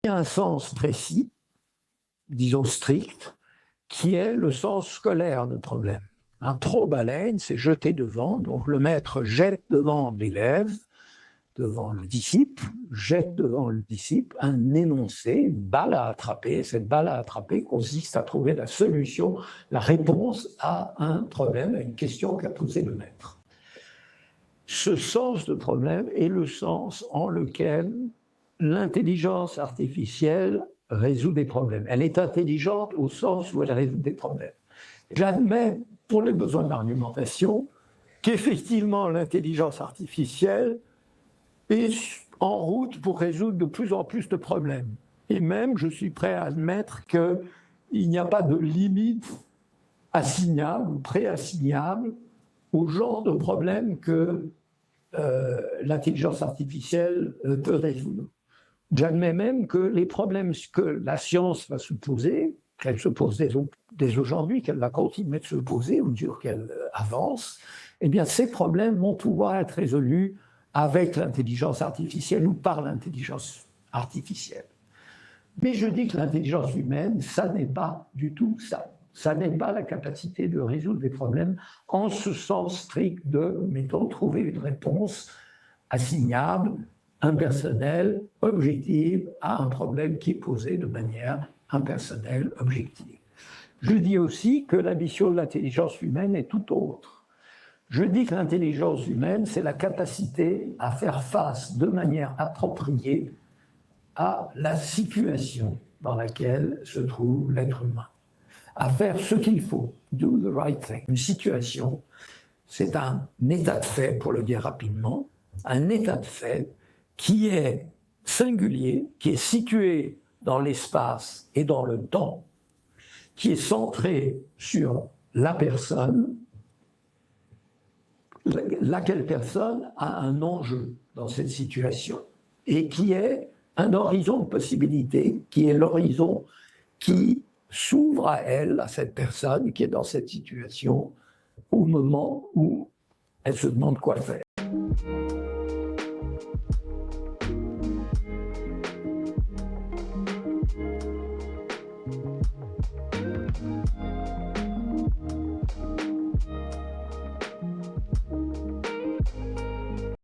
Il y a un sens précis, disons strict, qui est le sens scolaire du problème. Un trop-baleine, c'est jeter devant, donc le maître jette devant l'élève, devant le disciple, jette devant le disciple un énoncé, une balle à attraper. Cette balle à attraper consiste à trouver la solution, la réponse à un problème, à une question qu'a posée le maître. Ce sens de problème est le sens en lequel l'intelligence artificielle résout des problèmes. Elle est intelligente au sens où elle résout des problèmes. J'admets, pour les besoins de l'argumentation, qu'effectivement l'intelligence artificielle est en route pour résoudre de plus en plus de problèmes. Et même, je suis prêt à admettre qu'il n'y a pas de limite assignable ou préassignable au genre de problèmes que l'intelligence artificielle peut résoudre. J'admets même que les problèmes que la science va se poser, qu'elle se pose dès aujourd'hui, qu'elle va continuer de se poser au mesure qu'elle avance, eh bien ces problèmes vont pouvoir être résolus avec l'intelligence artificielle ou par l'intelligence artificielle. Mais je dis que l'intelligence humaine, ça n'est pas du tout ça. Ça n'est pas la capacité de résoudre des problèmes en ce sens strict de, mettons, trouver une réponse assignable, impersonnelle, objective à un problème qui est posé de manière impersonnelle, objective. Je dis aussi que la mission de l'intelligence humaine est tout autre. Je dis que l'intelligence humaine, c'est la capacité à faire face de manière appropriée à la situation dans laquelle se trouve l'être humain, à faire ce qu'il faut, do the right thing. Une situation, c'est un état de fait, pour le dire rapidement, un état de fait qui est singulier, qui est situé dans l'espace et dans le temps, qui est centré sur la personne, laquelle personne a un enjeu dans cette situation et qui est un horizon de possibilités, qui est l'horizon qui s'ouvre à elle, à cette personne qui est dans cette situation au moment où elle se demande quoi faire.